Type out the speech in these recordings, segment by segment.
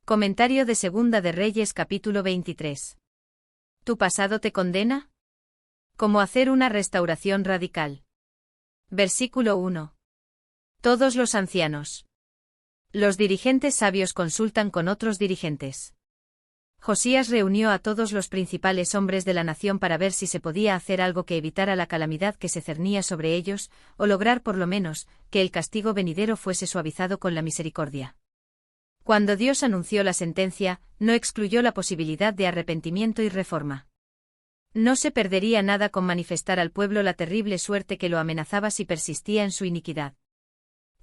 Comentario de Segunda de Reyes capítulo 23. ¿Tu pasado te condena? ¿Cómo hacer una restauración radical? Versículo 1. Todos los ancianos. Los dirigentes sabios consultan con otros dirigentes. Josías reunió a todos los principales hombres de la nación para ver si se podía hacer algo que evitara la calamidad que se cernía sobre ellos, o lograr por lo menos que el castigo venidero fuese suavizado con la misericordia. Cuando Dios anunció la sentencia, no excluyó la posibilidad de arrepentimiento y reforma. No se perdería nada con manifestar al pueblo la terrible suerte que lo amenazaba si persistía en su iniquidad.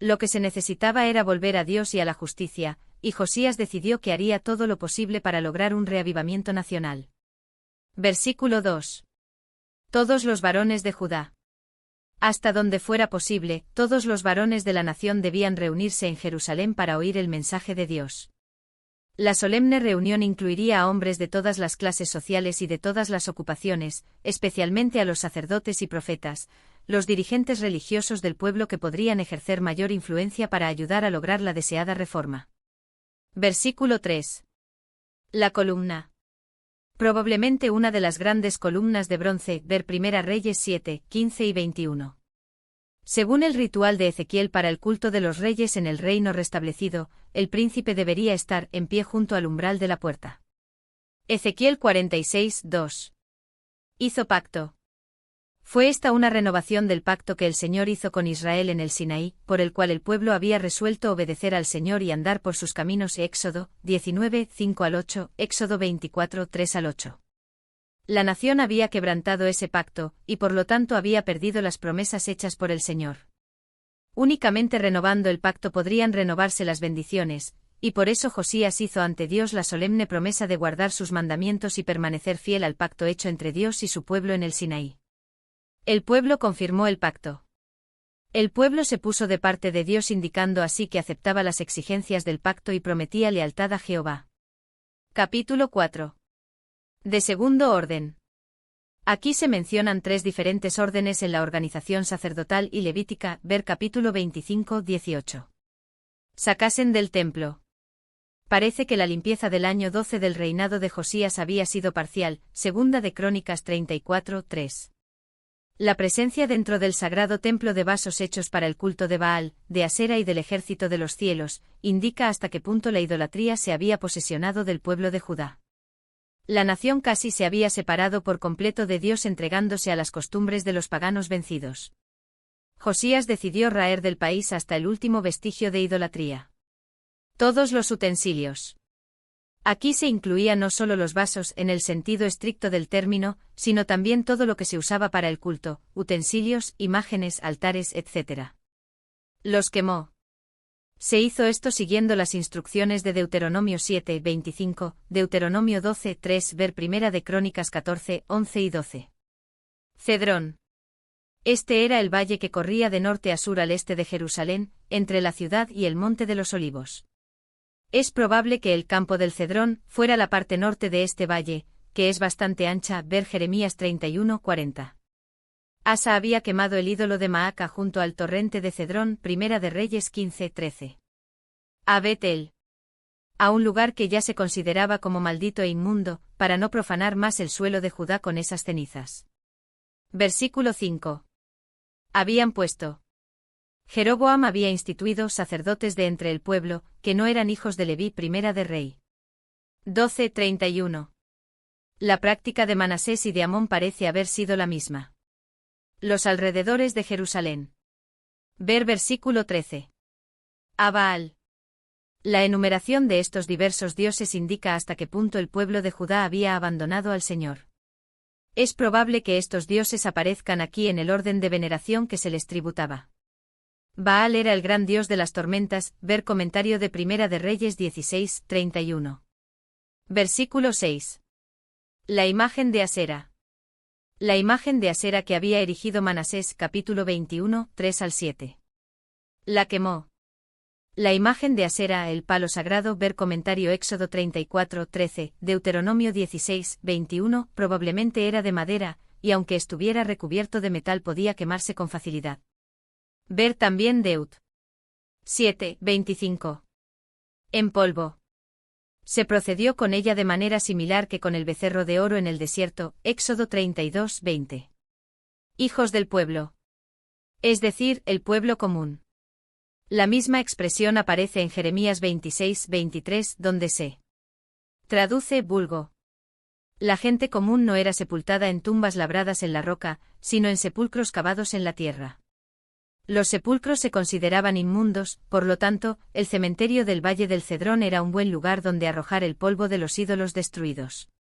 Lo que se necesitaba era volver a Dios y a la justicia, y Josías decidió que haría todo lo posible para lograr un reavivamiento nacional. Versículo 2. Todos los varones de Judá. Hasta donde fuera posible, todos los varones de la nación debían reunirse en Jerusalén para oír el mensaje de Dios. La solemne reunión incluiría a hombres de todas las clases sociales y de todas las ocupaciones, especialmente a los sacerdotes y profetas, los dirigentes religiosos del pueblo que podrían ejercer mayor influencia para ayudar a lograr la deseada reforma. Versículo 3. La columna. Probablemente una de las grandes columnas de bronce, ver Primera Reyes 7, 15 y 21. Según el ritual de Ezequiel para el culto de los reyes en el reino restablecido, el príncipe debería estar en pie junto al umbral de la puerta. Ezequiel 46, 2. Hizo pacto. Fue esta una renovación del pacto que el Señor hizo con Israel en el Sinaí, por el cual el pueblo había resuelto obedecer al Señor y andar por sus caminos. Éxodo 19, 5 al 8, Éxodo 24, 3 al 8. La nación había quebrantado ese pacto, y por lo tanto había perdido las promesas hechas por el Señor. Únicamente renovando el pacto podrían renovarse las bendiciones, y por eso Josías hizo ante Dios la solemne promesa de guardar sus mandamientos y permanecer fiel al pacto hecho entre Dios y su pueblo en el Sinaí. El pueblo confirmó el pacto. El pueblo se puso de parte de Dios indicando así que aceptaba las exigencias del pacto y prometía lealtad a Jehová. Capítulo 4. De segundo orden. Aquí se mencionan tres diferentes órdenes en la organización sacerdotal y levítica, ver capítulo 25, 18. Sacasen del templo. Parece que la limpieza del año 12 del reinado de Josías había sido parcial, segunda de Crónicas 34, 3. La presencia dentro del sagrado templo de vasos hechos para el culto de Baal, de Asera y del ejército de los cielos, indica hasta qué punto la idolatría se había posesionado del pueblo de Judá. La nación casi se había separado por completo de Dios entregándose a las costumbres de los paganos vencidos. Josías decidió raer del país hasta el último vestigio de idolatría. Todos los utensilios. Aquí se incluía no solo los vasos en el sentido estricto del término, sino también todo lo que se usaba para el culto, utensilios, imágenes, altares, etc. Los quemó. Se hizo esto siguiendo las instrucciones de Deuteronomio 7, 25, Deuteronomio 12, 3, ver Primera de Crónicas 14, 11 y 12. Cedrón. Este era el valle que corría de norte a sur al este de Jerusalén, entre la ciudad y el Monte de los Olivos. Es probable que el campo del Cedrón fuera la parte norte de este valle, que es bastante ancha, ver Jeremías 31, 40. Asa había quemado el ídolo de Maaca junto al torrente de Cedrón, Primera de Reyes 15, 13. A Betel. A un lugar que ya se consideraba como maldito e inmundo, para no profanar más el suelo de Judá con esas cenizas. Versículo 5. Habían puesto. Jeroboam había instituido sacerdotes de entre el pueblo, que no eran hijos de Leví. Primera de Rey 12:31. La práctica de Manasés y de Amón parece haber sido la misma. Los alrededores de Jerusalén. Ver versículo 13. A Baal. La enumeración de estos diversos dioses indica hasta qué punto el pueblo de Judá había abandonado al Señor. Es probable que estos dioses aparezcan aquí en el orden de veneración que se les tributaba. Baal era el gran dios de las tormentas, ver comentario de Primera de Reyes 16, 31. Versículo 6. La imagen de Asera. La imagen de Asera que había erigido Manasés, capítulo 21, 3 al 7. La quemó. La imagen de Asera, el palo sagrado, ver comentario Éxodo 34, 13, Deuteronomio 16, 21, probablemente era de madera, y aunque estuviera recubierto de metal podía quemarse con facilidad. Ver también Deut. 7, 25. En polvo. Se procedió con ella de manera similar que con el becerro de oro en el desierto, Éxodo 32:20. Hijos del pueblo. Es decir, el pueblo común. La misma expresión aparece en Jeremías 26:23, donde se traduce vulgo. La gente común no era sepultada en tumbas labradas en la roca, sino en sepulcros cavados en la tierra. Los sepulcros se consideraban inmundos, por lo tanto, el cementerio del Valle del Cedrón era un buen lugar donde arrojar el polvo de los ídolos destruidos.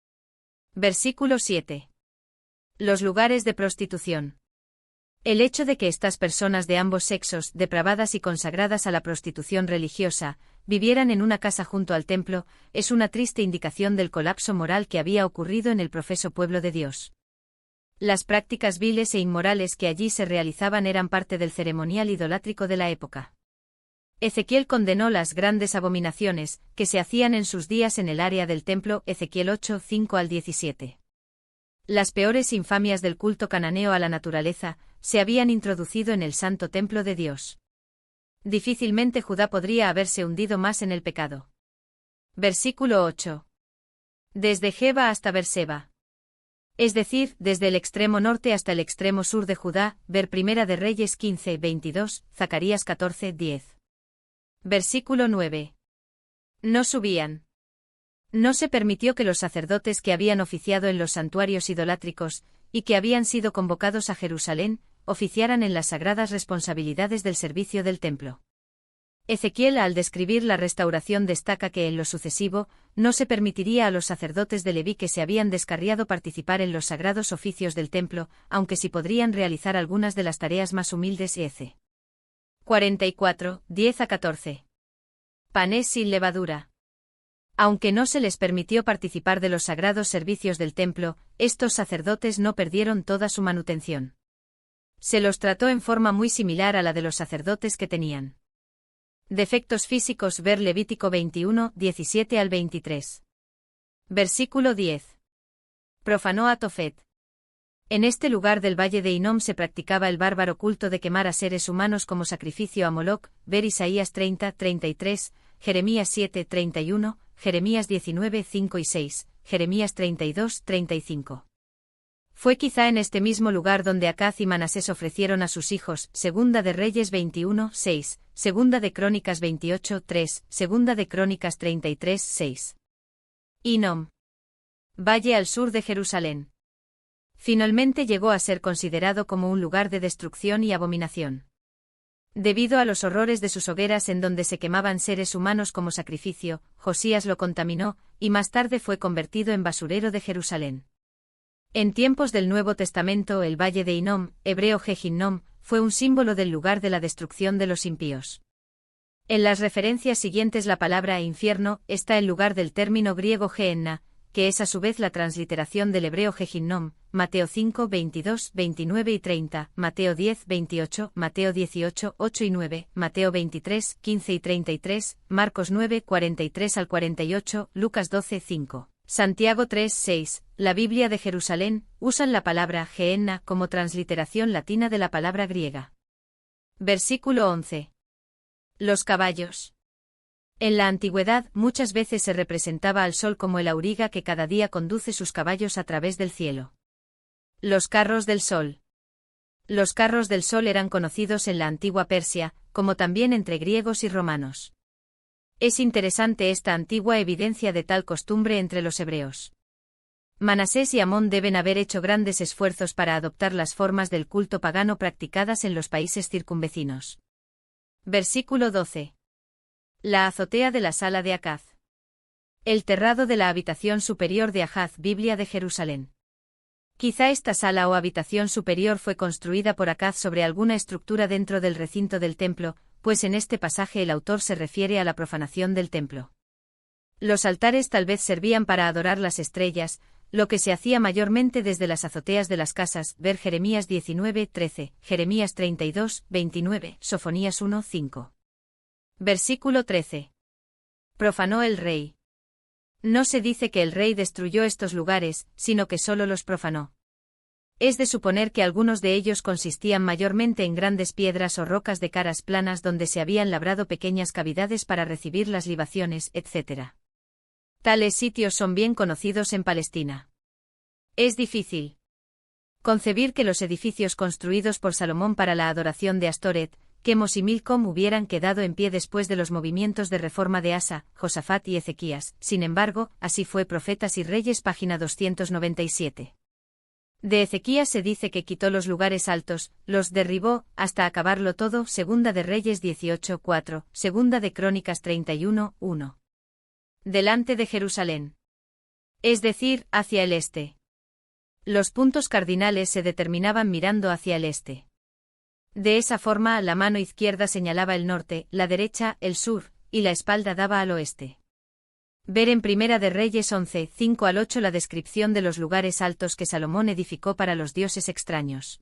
Versículo 7. Los lugares de prostitución. El hecho de que estas personas de ambos sexos, depravadas y consagradas a la prostitución religiosa, vivieran en una casa junto al templo, es una triste indicación del colapso moral que había ocurrido en el profeso pueblo de Dios. Las prácticas viles e inmorales que allí se realizaban eran parte del ceremonial idolátrico de la época. Ezequiel condenó las grandes abominaciones que se hacían en sus días en el área del templo, Ezequiel 8:5-17. Las peores infamias del culto cananeo a la naturaleza se habían introducido en el santo templo de Dios. Difícilmente Judá podría haberse hundido más en el pecado. Versículo 8. Desde Geba hasta Berseba. Es decir, desde el extremo norte hasta el extremo sur de Judá, ver Primera de Reyes 15:22, Zacarías 14:10. Versículo 9. No subían. No se permitió que los sacerdotes que habían oficiado en los santuarios idolátricos, y que habían sido convocados a Jerusalén, oficiaran en las sagradas responsabilidades del servicio del templo. Ezequiel, al describir la restauración, destaca que en lo sucesivo, no se permitiría a los sacerdotes de Leví que se habían descarriado participar en los sagrados oficios del templo, aunque sí podrían realizar algunas de las tareas más humildes. Ece. 44, 10-14. Panes sin levadura. Aunque no se les permitió participar de los sagrados servicios del templo, estos sacerdotes no perdieron toda su manutención. Se los trató en forma muy similar a la de los sacerdotes que tenían defectos físicos. Ver Levítico 21, 17-23. Versículo 10. Profanó a Tofet. En este lugar del valle de Hinnom se practicaba el bárbaro culto de quemar a seres humanos como sacrificio a Moloc. Ver Isaías 30:33, Jeremías 7:31, Jeremías 19:5-6, Jeremías 32:35. Fue quizá en este mismo lugar donde Acaz y Manasés ofrecieron a sus hijos, Segunda de Reyes 21:6, Segunda de Crónicas 28:3, Segunda de Crónicas 33:6. Hinnom. Valle al sur de Jerusalén. Finalmente llegó a ser considerado como un lugar de destrucción y abominación. Debido a los horrores de sus hogueras en donde se quemaban seres humanos como sacrificio, Josías lo contaminó, y más tarde fue convertido en basurero de Jerusalén. En tiempos del Nuevo Testamento, el valle de Hinnom, hebreo Jehinnom, fue un símbolo del lugar de la destrucción de los impíos. En las referencias siguientes la palabra infierno está en lugar del término griego Gehenna, que es a su vez la transliteración del hebreo Jehinnom, Mateo 5, 22, 29 y 30, Mateo 10, 28, Mateo 18, 8 y 9, Mateo 23, 15 y 33, Marcos 9, 43-48, Lucas 12, 5. Santiago 3:6, la Biblia de Jerusalén, usan la palabra Gehenna como transliteración latina de la palabra griega. Versículo 11. Los caballos. En la antigüedad muchas veces se representaba al sol como el auriga que cada día conduce sus caballos a través del cielo. Los carros del sol. Los carros del sol eran conocidos en la antigua Persia, como también entre griegos y romanos. Es interesante esta antigua evidencia de tal costumbre entre los hebreos. Manasés y Amón deben haber hecho grandes esfuerzos para adoptar las formas del culto pagano practicadas en los países circunvecinos. Versículo 12. La azotea de la sala de Acaz. El terrado de la habitación superior de Ahaz, Biblia de Jerusalén. Quizá esta sala o habitación superior fue construida por Acaz sobre alguna estructura dentro del recinto del templo, pues en este pasaje el autor se refiere a la profanación del templo. Los altares tal vez servían para adorar las estrellas, lo que se hacía mayormente desde las azoteas de las casas. Ver Jeremías 19:13, Jeremías 32:29, Sofonías 1:5. Versículo 13. Profanó el rey. No se dice que el rey destruyó estos lugares, sino que solo los profanó. Es de suponer que algunos de ellos consistían mayormente en grandes piedras o rocas de caras planas donde se habían labrado pequeñas cavidades para recibir las libaciones, etc. Tales sitios son bien conocidos en Palestina. Es difícil concebir que los edificios construidos por Salomón para la adoración de Astoret, Quemos y Milcom hubieran quedado en pie después de los movimientos de reforma de Asa, Josafat y Ezequías. Sin embargo, así fue Profetas y Reyes, página 297. De Ezequías se dice que quitó los lugares altos, los derribó, hasta acabarlo todo. Segunda de Reyes 18:4, Segunda de Crónicas 31:1. Delante de Jerusalén. Es decir, hacia el este. Los puntos cardinales se determinaban mirando hacia el este. De esa forma, la mano izquierda señalaba el norte, la derecha, el sur, y la espalda daba al oeste. Ver en Primera de Reyes 11, 5 al 8 la descripción de los lugares altos que Salomón edificó para los dioses extraños.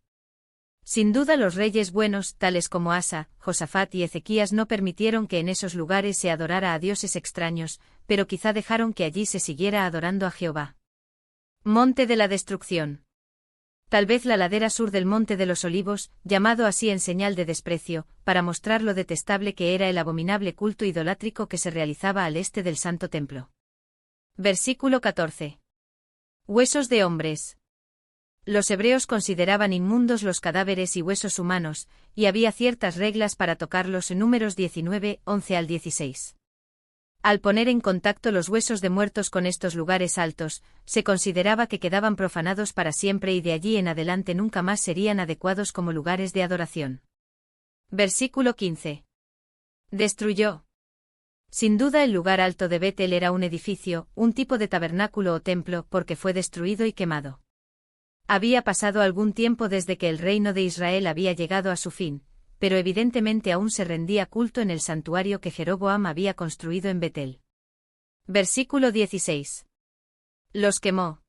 Sin duda los reyes buenos, tales como Asa, Josafat y Ezequías, no permitieron que en esos lugares se adorara a dioses extraños, pero quizá dejaron que allí se siguiera adorando a Jehová. Monte de la Destrucción. Tal vez la ladera sur del Monte de los Olivos, llamado así en señal de desprecio, para mostrar lo detestable que era el abominable culto idolátrico que se realizaba al este del Santo Templo. Versículo 14. Huesos de hombres. Los hebreos consideraban inmundos los cadáveres y huesos humanos, y había ciertas reglas para tocarlos en Números 19, 11 al 16. Al poner en contacto los huesos de muertos con estos lugares altos, se consideraba que quedaban profanados para siempre y de allí en adelante nunca más serían adecuados como lugares de adoración. Versículo 15. Destruyó. Sin duda el lugar alto de Betel era un edificio, un tipo de tabernáculo o templo, porque fue destruido y quemado. Había pasado algún tiempo desde que el reino de Israel había llegado a su fin, pero evidentemente aún se rendía culto en el santuario que Jeroboam había construido en Betel. Versículo 16. Los quemó.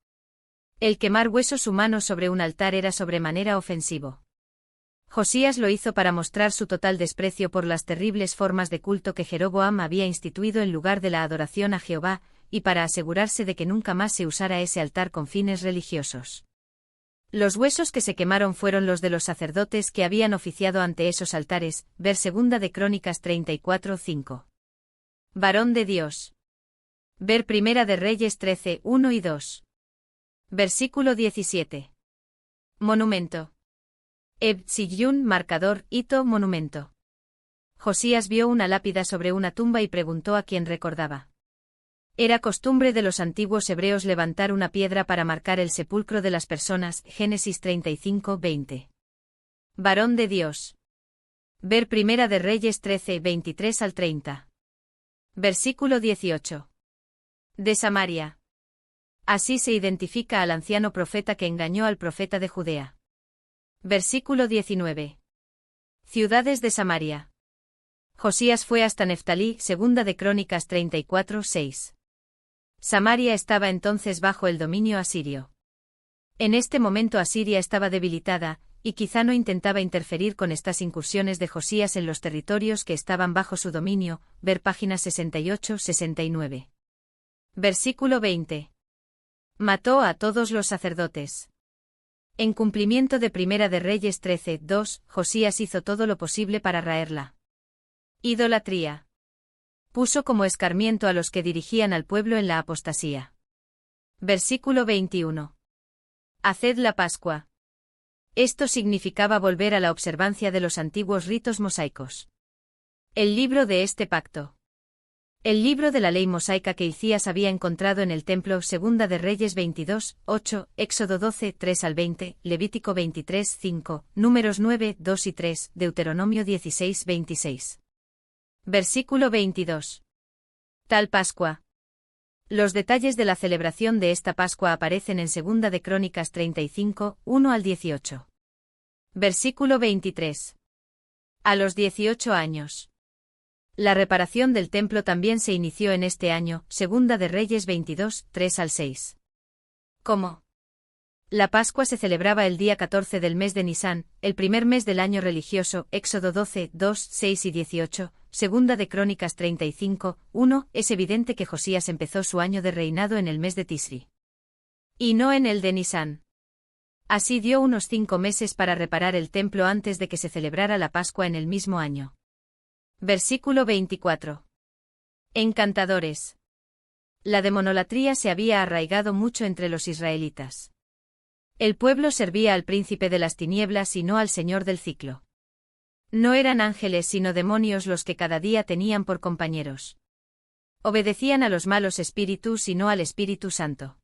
El quemar huesos humanos sobre un altar era sobremanera ofensivo. Josías lo hizo para mostrar su total desprecio por las terribles formas de culto que Jeroboam había instituido en lugar de la adoración a Jehová, y para asegurarse de que nunca más se usara ese altar con fines religiosos. Los huesos que se quemaron fueron los de los sacerdotes que habían oficiado ante esos altares, ver Segunda de Crónicas 34:5. Varón de Dios. Ver Primera de Reyes 13, 1 y 2. Versículo 17. Monumento. Ebtsiyun, marcador, hito, monumento. Josías vio una lápida sobre una tumba y preguntó a quién recordaba. Era costumbre de los antiguos hebreos levantar una piedra para marcar el sepulcro de las personas, Génesis 35, 20. Varón de Dios. Ver Primera de Reyes 13, 23 al 30. Versículo 18. De Samaria. Así se identifica al anciano profeta que engañó al profeta de Judea. Versículo 19. Ciudades de Samaria. Josías fue hasta Neftalí, Segunda de Crónicas 34, 6. Samaria estaba entonces bajo el dominio asirio. En este momento Asiria estaba debilitada, y quizá no intentaba interferir con estas incursiones de Josías en los territorios que estaban bajo su dominio, ver páginas 68-69. Versículo 20. Mató a todos los sacerdotes. En cumplimiento de Primera de Reyes 13, 2, Josías hizo todo lo posible para raerla. Idolatría. Puso como escarmiento a los que dirigían al pueblo en la apostasía. Versículo 21. Haced la Pascua. Esto significaba volver a la observancia de los antiguos ritos mosaicos. El libro de este pacto. El libro de la ley mosaica que Hilcías había encontrado en el templo, Segunda de Reyes 22, 8, Éxodo 12, 3 al 20, Levítico 23, 5, Números 9, 2 y 3, Deuteronomio 16, 26. Versículo 22. Tal Pascua. Los detalles de la celebración de esta Pascua aparecen en Segunda de Crónicas 35, 1 al 18. Versículo 23. A los 18 años. La reparación del templo también se inició en este año, Segunda de Reyes 22, 3 al 6. ¿Cómo? La Pascua se celebraba el día 14 del mes de Nisán, el primer mes del año religioso, Éxodo 12, 2, 6 y 18, Segunda de Crónicas 35, 1, es evidente que Josías empezó su año de reinado en el mes de Tisri. Y no en el de Nisán. Así dio unos 5 meses para reparar el templo antes de que se celebrara la Pascua en el mismo año. Versículo 24. Encantadores. La demonolatría se había arraigado mucho entre los israelitas. El pueblo servía al príncipe de las tinieblas y no al señor del ciclo. No eran ángeles sino demonios los que cada día tenían por compañeros. Obedecían a los malos espíritus y no al Espíritu Santo.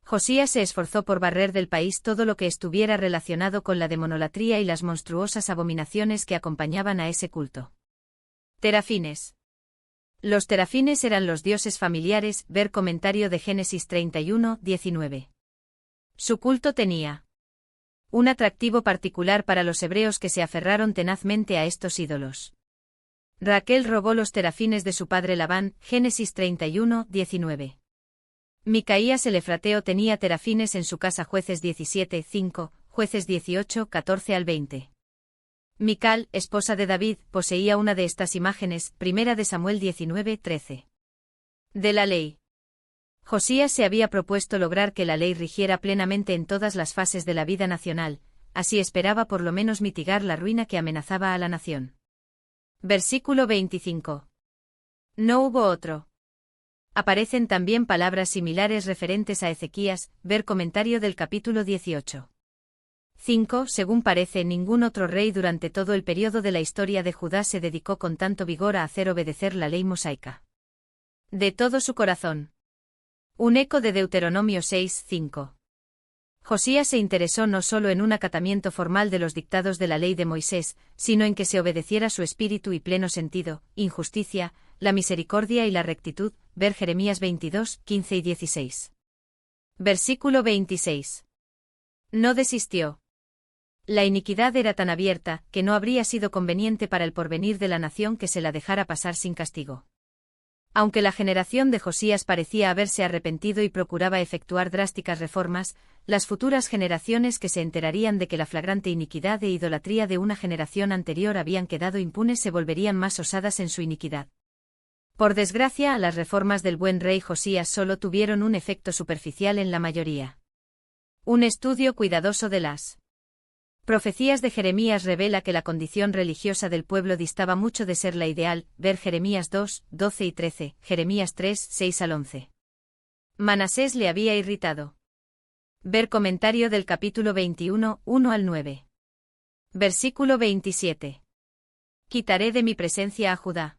Josías se esforzó por barrer del país todo lo que estuviera relacionado con la demonolatría y las monstruosas abominaciones que acompañaban a ese culto. Terafines. Los terafines eran los dioses familiares, ver comentario de Génesis 31, 19. Su culto tenía un atractivo particular para los hebreos que se aferraron tenazmente a estos ídolos. Raquel robó los terafines de su padre Labán, Génesis 31, 19. Micaías el efrateo tenía terafines en su casa, Jueces 17, 5, Jueces 18, 14 al 20. Mical, esposa de David, poseía una de estas imágenes, Primera de Samuel 19, 13. De la ley. Josías se había propuesto lograr que la ley rigiera plenamente en todas las fases de la vida nacional, así esperaba por lo menos mitigar la ruina que amenazaba a la nación. Versículo 25. No hubo otro. Aparecen también palabras similares referentes a Ezequías, ver comentario del capítulo 18. 5. Según parece, ningún otro rey durante todo el periodo de la historia de Judá se dedicó con tanto vigor a hacer obedecer la ley mosaica. De todo su corazón. Un eco de Deuteronomio 6, 5. Josías se interesó no solo en un acatamiento formal de los dictados de la ley de Moisés, sino en que se obedeciera su espíritu y pleno sentido, injusticia, la misericordia y la rectitud, ver Jeremías 22, 15 y 16. Versículo 26. No desistió. La iniquidad era tan abierta, que no habría sido conveniente para el porvenir de la nación que se la dejara pasar sin castigo. Aunque la generación de Josías parecía haberse arrepentido y procuraba efectuar drásticas reformas, las futuras generaciones que se enterarían de que la flagrante iniquidad e idolatría de una generación anterior habían quedado impunes se volverían más osadas en su iniquidad. Por desgracia, las reformas del buen rey Josías solo tuvieron un efecto superficial en la mayoría. Un estudio cuidadoso de las profecías de Jeremías revela que la condición religiosa del pueblo distaba mucho de ser la ideal, ver Jeremías 2, 12 y 13, Jeremías 3, 6 al 11. Manasés le había irritado. Ver comentario del capítulo 21, 1 al 9. Versículo 27. Quitaré de mi presencia a Judá.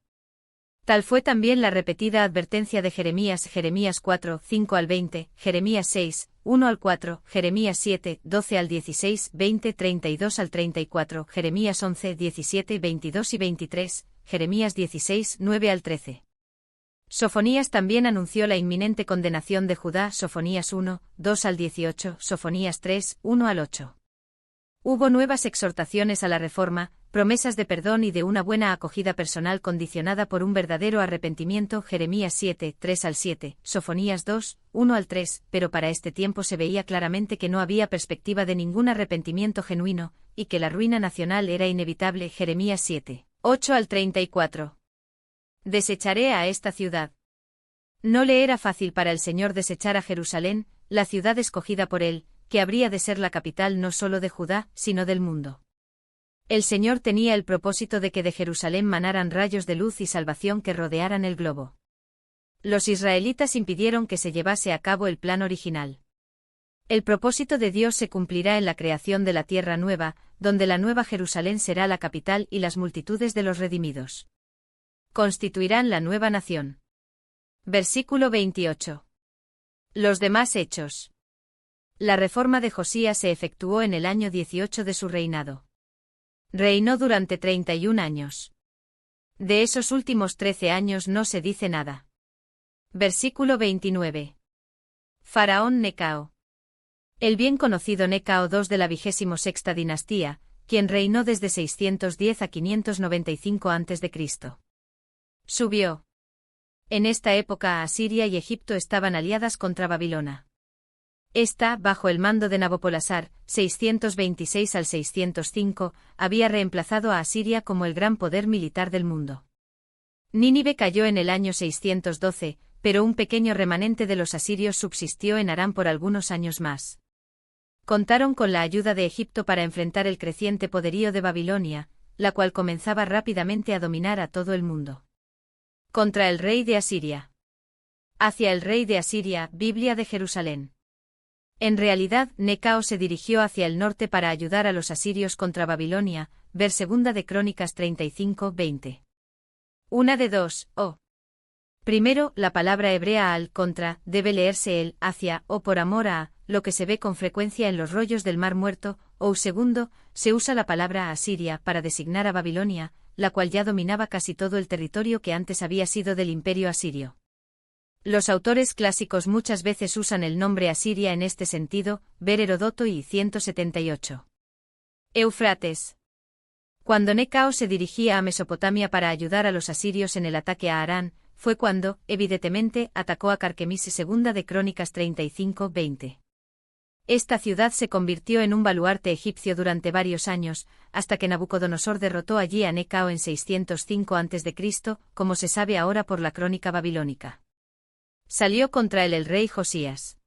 Tal fue también la repetida advertencia de Jeremías, Jeremías 4, 5 al 20, Jeremías 6, 1 al 4, Jeremías 7, 12 al 16, 20, 32 al 34, Jeremías 11, 17, 22 y 23, Jeremías 16, 9 al 13. Sofonías también anunció la inminente condenación de Judá, Sofonías 1, 2 al 18, Sofonías 3, 1 al 8. Hubo nuevas exhortaciones a la reforma, promesas de perdón y de una buena acogida personal condicionada por un verdadero arrepentimiento, Jeremías 7, 3 al 7, Sofonías 2, 1 al 3, pero para este tiempo se veía claramente que no había perspectiva de ningún arrepentimiento genuino, y que la ruina nacional era inevitable, Jeremías 7, 8 al 34. Desecharé a esta ciudad. No le era fácil para el Señor desechar a Jerusalén, la ciudad escogida por él, que habría de ser la capital no solo de Judá, sino del mundo. El Señor tenía el propósito de que de Jerusalén manaran rayos de luz y salvación que rodearan el globo. Los israelitas impidieron que se llevase a cabo el plan original. El propósito de Dios se cumplirá en la creación de la tierra nueva, donde la nueva Jerusalén será la capital y las multitudes de los redimidos constituirán la nueva nación. Versículo 28. Los demás hechos. La reforma de Josías se efectuó en el año 18 de su reinado. Reinó durante 31 años. De esos últimos 13 años no se dice nada. Versículo 29. Faraón Necao. El bien conocido Necao II de la 26ª dinastía, quien reinó desde 610 a 595 a.C. Subió. En esta época Asiria y Egipto estaban aliadas contra Babilonia. Esta, bajo el mando de Nabopolassar, 626 al 605, había reemplazado a Asiria como el gran poder militar del mundo. Nínive cayó en el año 612, pero un pequeño remanente de los asirios subsistió en Aram por algunos años más. Contaron con la ayuda de Egipto para enfrentar el creciente poderío de Babilonia, la cual comenzaba rápidamente a dominar a todo el mundo. Contra el rey de Asiria. Hacia el rey de Asiria, Biblia de Jerusalén. En realidad, Necao se dirigió hacia el norte para ayudar a los asirios contra Babilonia, ver 2 de Crónicas 35-20. Una de dos, o. Primero, la palabra hebrea al contra debe leerse el hacia o por amor a, lo que se ve con frecuencia en los rollos del Mar Muerto, o segundo, se usa la palabra Asiria para designar a Babilonia, la cual ya dominaba casi todo el territorio que antes había sido del imperio asirio. Los autores clásicos muchas veces usan el nombre Asiria en este sentido, ver Heródoto y 178. Eufrates. Cuando Necao se dirigía a Mesopotamia para ayudar a los asirios en el ataque a Harán, fue cuando, evidentemente, atacó a Carquemis 2 de Crónicas 35-20. Esta ciudad se convirtió en un baluarte egipcio durante varios años, hasta que Nabucodonosor derrotó allí a Necao en 605 a.C., como se sabe ahora por la crónica babilónica. Salió contra él el rey Josías.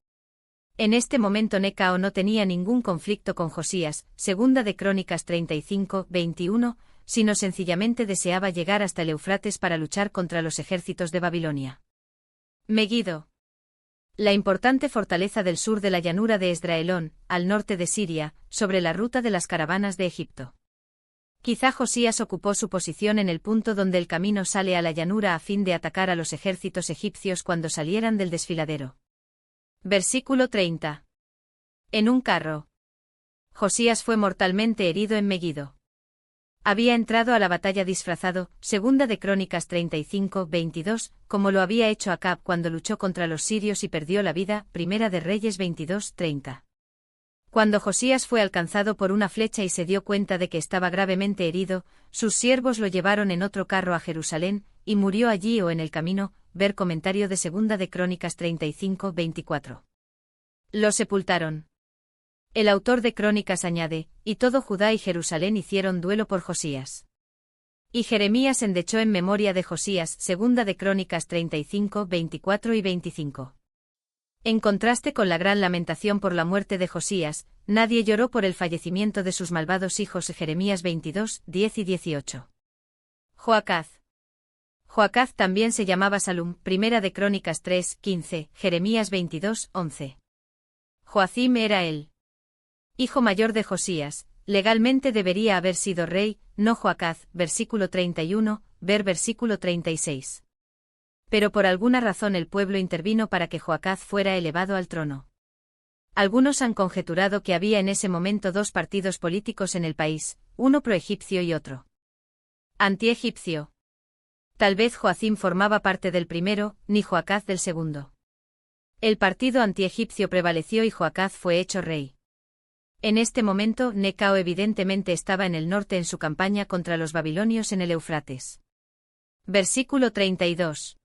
En este momento Necao no tenía ningún conflicto con Josías, 2 de Crónicas 35-21, sino sencillamente deseaba llegar hasta el Eufrates para luchar contra los ejércitos de Babilonia. Megido. La importante fortaleza del sur de la llanura de Esdraelón, al norte de Siria, sobre la ruta de las caravanas de Egipto. Quizá Josías ocupó su posición en el punto donde el camino sale a la llanura a fin de atacar a los ejércitos egipcios cuando salieran del desfiladero. Versículo 30. En un carro. Josías fue mortalmente herido en Megido. Había entrado a la batalla disfrazado, 2 de Crónicas 35-22, como lo había hecho Acab cuando luchó contra los sirios y perdió la vida, 1 de Reyes 22-30. Cuando Josías fue alcanzado por una flecha y se dio cuenta de que estaba gravemente herido, sus siervos lo llevaron en otro carro a Jerusalén, y murió allí o en el camino, ver comentario de 2 de Crónicas 35-24. Lo sepultaron. El autor de Crónicas añade, y todo Judá y Jerusalén hicieron duelo por Josías. Y Jeremías endechó en memoria de Josías, 2 de Crónicas 35-24 y 25. En contraste con la gran lamentación por la muerte de Josías, nadie lloró por el fallecimiento de sus malvados hijos. Jeremías 22, 10 y 18. Joacaz. Joacaz también se llamaba Salum, 1 de Crónicas 3, 15, Jeremías 22, 11. Joacim era el hijo mayor de Josías, legalmente debería haber sido rey, no Joacaz, versículo 31, ver versículo 36. Pero por alguna razón el pueblo intervino para que Joacaz fuera elevado al trono. Algunos han conjeturado que había en ese momento dos partidos políticos en el país, uno proegipcio y otro antiegipcio. Tal vez Joacim formaba parte del primero, ni Joacaz del segundo. El partido antiegipcio prevaleció y Joacaz fue hecho rey. En este momento Necao evidentemente estaba en el norte en su campaña contra los babilonios en el Eufrates. Versículo 32.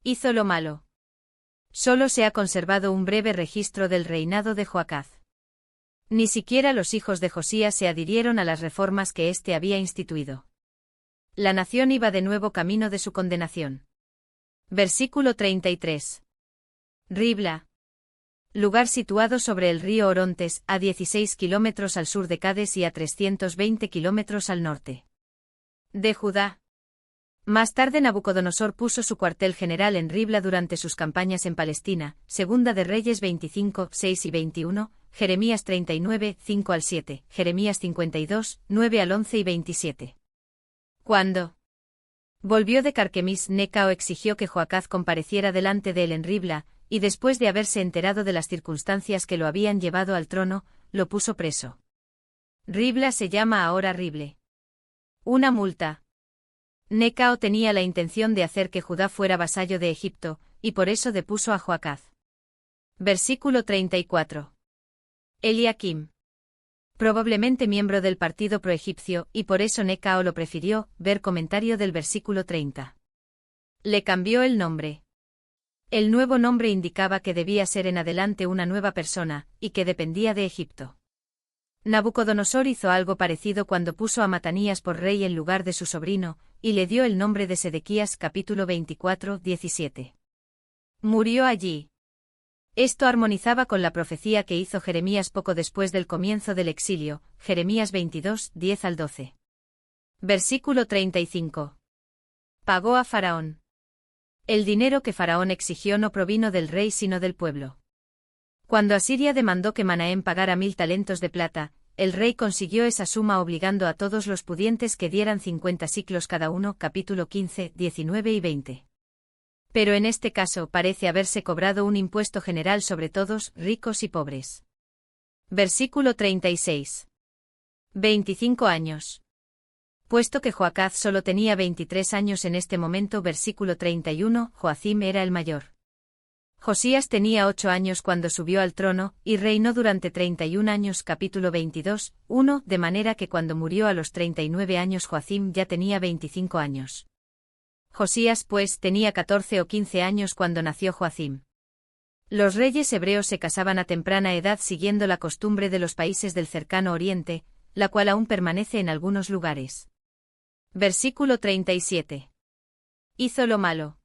Hizo lo malo. Solo se ha conservado un breve registro del reinado de Joacaz. Ni siquiera los hijos de Josías se adhirieron a las reformas que éste había instituido. La nación iba de nuevo camino de su condenación. Versículo 33. Ribla. Lugar situado sobre el río Orontes, a 16 kilómetros al sur de Cades y a 320 kilómetros al norte de Judá. Más tarde Nabucodonosor puso su cuartel general en Ribla durante sus campañas en Palestina, 2 de Reyes 25, 6 y 21, Jeremías 39, 5 al 7, Jeremías 52, 9 al 11 y 27. Cuando volvió de Carquemis, Necao exigió que Joacaz compareciera delante de él en Ribla, y después de haberse enterado de las circunstancias que lo habían llevado al trono, lo puso preso. Ribla se llama ahora Rible. Una multa. Necao tenía la intención de hacer que Judá fuera vasallo de Egipto, y por eso depuso a Joacaz. Versículo 34. Eliakim. Probablemente miembro del partido proegipcio, y por eso Necao lo prefirió, ver comentario del versículo 30. Le cambió el nombre. El nuevo nombre indicaba que debía ser en adelante una nueva persona, y que dependía de Egipto. Nabucodonosor hizo algo parecido cuando puso a Matanías por rey en lugar de su sobrino, y le dio el nombre de Sedequías capítulo 24, 17. Murió allí. Esto armonizaba con la profecía que hizo Jeremías poco después del comienzo del exilio, Jeremías 22, 10 al 12. Versículo 35. Pagó a Faraón. El dinero que Faraón exigió no provino del rey sino del pueblo. Cuando Asiria demandó que Manahem pagara 1000 talentos de plata, el rey consiguió esa suma obligando a todos los pudientes que dieran 50 siclos cada uno. Capítulo 15, 19 y 20. Pero en este caso parece haberse cobrado un impuesto general sobre todos, ricos y pobres. Versículo 36. 25 años. Puesto que Joacaz solo tenía 23 años en este momento. Versículo 31, Joacim era el mayor. Josías tenía 8 años cuando subió al trono, y reinó durante 31 años. Capítulo 22, 1, de manera que cuando murió a los 39 años Joacim ya tenía 25 años. Josías pues tenía 14 o 15 años cuando nació Joacim. Los reyes hebreos se casaban a temprana edad siguiendo la costumbre de los países del cercano oriente, la cual aún permanece en algunos lugares. Versículo 37. Hizo lo malo.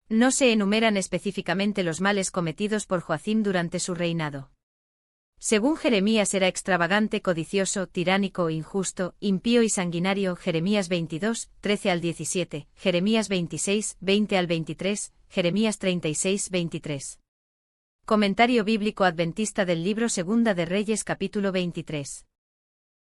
No se enumeran específicamente los males cometidos por Joacim durante su reinado. Según Jeremías era extravagante, codicioso, tiránico, injusto, impío y sanguinario. Jeremías 22, 13 al 17, Jeremías 26, 20 al 23, Jeremías 36, 23. Comentario bíblico adventista del libro Segunda de Reyes capítulo 23.